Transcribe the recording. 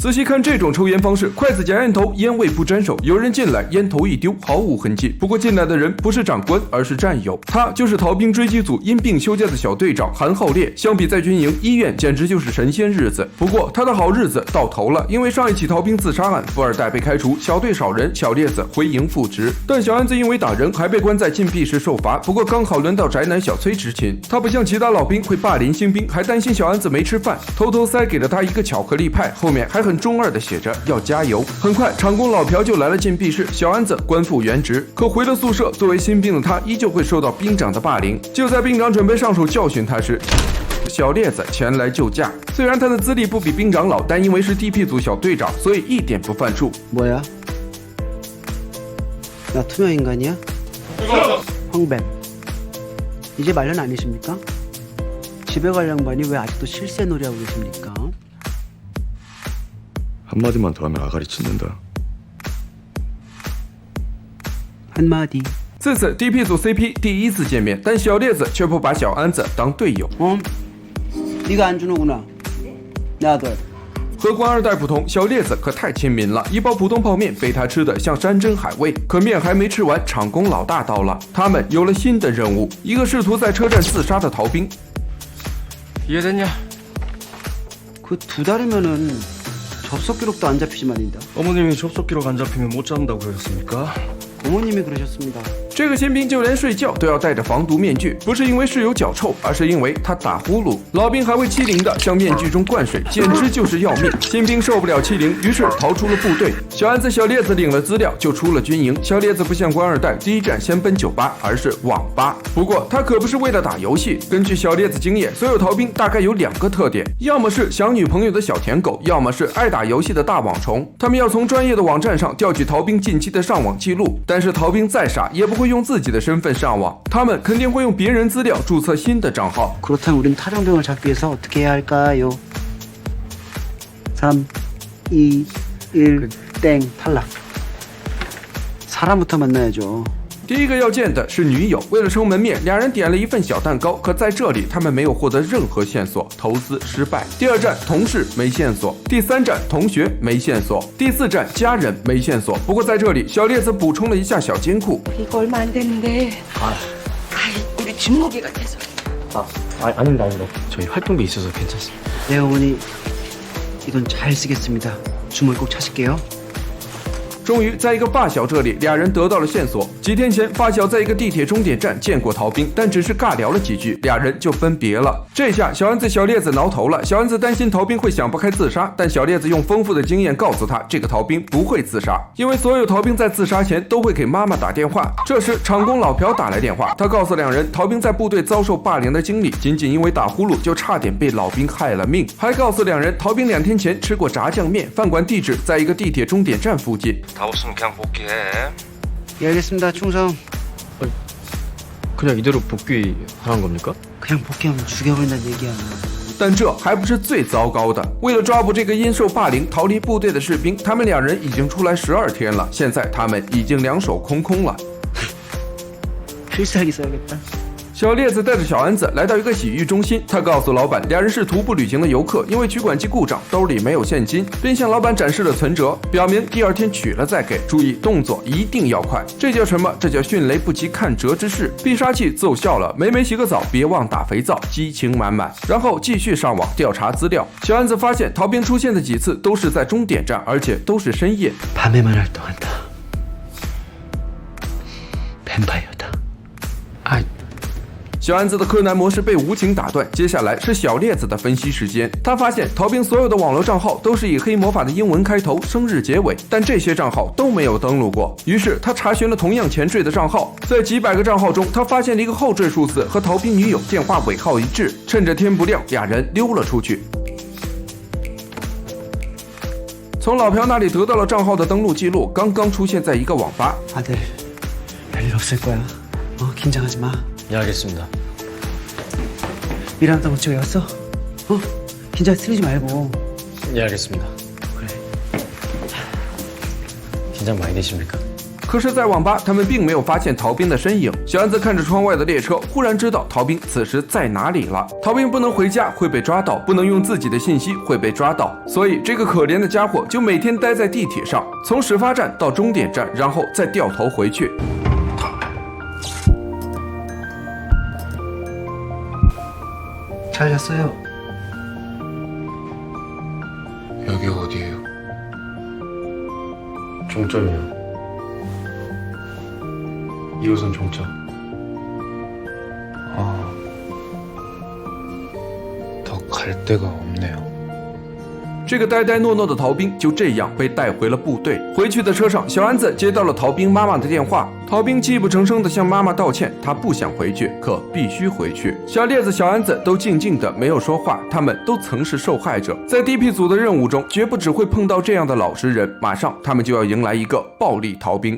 仔细看这种抽烟方式，筷子夹烟头，烟味不沾手。有人进来，烟头一丢，毫无痕迹。不过进来的人不是长官，而是战友，他就是逃兵追击组因病休假的小队长韩浩烈。相比在军营，医院简直就是神仙日子。不过他的好日子到头了，因为上一起逃兵自杀案，富二代被开除，小队少人，小烈子回营复职。但小安子因为打人，还被关在禁闭室受罚。不过刚好轮到宅男小崔执勤，他不像其他老兵会霸凌新兵，还担心小安子没吃饭，偷偷塞给了他一个巧克力派，后面还很中二的写着要加油。很快，厂工老朴就来了禁闭室，小安子官复原职。可回了宿舍，作为新兵的他依旧会受到兵长的霸凌。就在兵长准备上手教训他时，小烈子前来救驾。虽然他的资历不比兵长老，但因为是 DP 组小队长，所以一点不犯怵。 뭐야? 나 투명 인간이야? 황뱀. 이제 말년 아니십니까? 집에 갈 양반이 왜 아직도 실세 놀이하고 계십니까? 한마디만 더 하면 아가리 찢는다. 한마디. 自此 DP 组 CP 第一次见面，但小烈子却不把小安子当队友。 네가 안준호구나. 내 아들. 和官二代不同，小烈子可太亲民了，一包普通泡面被他吃的像山珍海味。可面还没吃完，厂工老大到了，他们有了新的任务，一个试图在车站自杀的逃兵。 이해됐냐? 그 두 달이면은 접속 기록도 안 잡히지 말입니다. 어머님이 접속 기록 안 잡히면 못 잡는다고 그러셨습니까? 어머님이 그러셨습니다. 这个新兵就连睡觉都要戴着防毒面具，不是因为室友脚臭，而是因为他打呼噜。老兵还会欺凌的向面具中灌水，简直就是要命。新兵受不了欺凌，于是逃出了部队。小安子、小烈子领了资料就出了军营。小烈子不像官二代，第一站先奔酒吧，而是网吧。不过他可不是为了打游戏。根据小烈子经验，所有逃兵大概有2个特点：要么是想女朋友的小舔狗，要么是爱打游戏的大网虫。他们要从专业的网站上调取逃兵近期的上网记录，但是逃兵再傻也不会用自己的身份上网，他们肯定会用别人资料注册新的账号。 그렇다면 우린 타정병을 잡기 위해서 어떻게 해야 할까요? 3, 2, 1, 땡, 탈락. 사람부터 만나야죠. 第一个要见的是女友，为了撑门面，俩人点了一份小蛋糕。可在这里，他们没有获得任何线索，投资失败。第2站同事没线索，第3站同学没线索，第4站家人没线索。不过在这里，小烈子补充了一下小金库。 이거 얼마 안 되는데. 아이, 우리 주먹이 같아서. 아닙니다. 저희 활동비 있어서 괜찮습니다. 네 어머니 이 돈 잘 쓰겠습니다. 주머니 꼭 차실게요. 终于，在一个发小这里，俩人得到了线索。几天前，发小在一个地铁终点站见过逃兵，但只是尬聊了几句，俩人就分别了。这下，小安子、小烈子挠头了。小安子担心逃兵会想不开自杀，但小烈子用丰富的经验告诉他，这个逃兵不会自杀，因为所有逃兵在自杀前都会给妈妈打电话。这时，厂工老朴打来电话，他告诉两人，逃兵在部队遭受霸凌的经历，仅仅因为打呼噜就差点被老兵害了命，还告诉两人，逃兵2天前吃过炸酱面，饭馆地址在一个地铁终点站附近。 다 없으면 그냥 복귀해. 예 알겠습니다 충성. 그냥 이대로 복귀하라는 겁니까? 그냥 복귀하면 죽여버린다는 얘기야. 但这还不是最糟糕的。为了抓捕这个因受霸凌逃离部队的士兵，他们2人已经出来12天了，现在他们已经2手空空了。 필살기 써야겠다. 小烈子带着小安子来到一个洗浴中心，他告诉老板，两人是徒步旅行的游客，因为取款机故障，兜里没有现金，并向老板展示了存折，表明第2天取了再给，注意动作一定要快。这叫什么？这叫迅雷不及看折之势。必杀技奏效了，每每洗个澡，别忘打肥皂，激情满满。然后继续上网调查资料。小安子发现逃兵出现的几次都是在终点站，而且都是深夜。 밤에만 활동한다. 뱀파이어다. 小安子的柯南模式被无情打断，接下来是小烈子的分析时间。他发现逃兵所有的网络账号都是以黑魔法的英文开头，生日结尾，但这些账号都没有登录过。于是他查询了同样前缀的账号，在几百个账号中，他发现了一个后缀数字和逃兵女友电话尾号一致。趁着天不亮，俩人溜了出去。从老朴那里得到了账号的登录记录，刚刚出现在一个网吧。 아들 별일 없을 거야. 긴장하지 마. 예 알겠습니다. 일한다고 집에 왔어? 긴장 틀리지 말고. 예 알겠습니다. 그래. 긴장 많이 되십니까? 可是，在网吧，他们并没有发现逃兵的身影。小安子看着窗外的列车，忽然知道逃兵此时在哪里了。逃兵不能回家会被抓到，不能用自己的信息会被抓到，所以这个可怜的家伙就每天待在地铁上，从始发站到终点站，然后再掉头回去。 잘 잤어요. 여기가 어디예요? 종점이요. 2호선 종점. 더 갈 데가 없네요. 这个呆呆诺诺的逃兵就这样被带回了部队。回去的车上，小安子接到了逃兵妈妈的电话。逃兵泣不成声地向妈妈道歉，他不想回去，可必须回去。小烈子、小安子都静静的没有说话，他们都曾是受害者，在 DP 组的任务中，绝不只会碰到这样的老实人。马上，他们就要迎来一个暴力逃兵。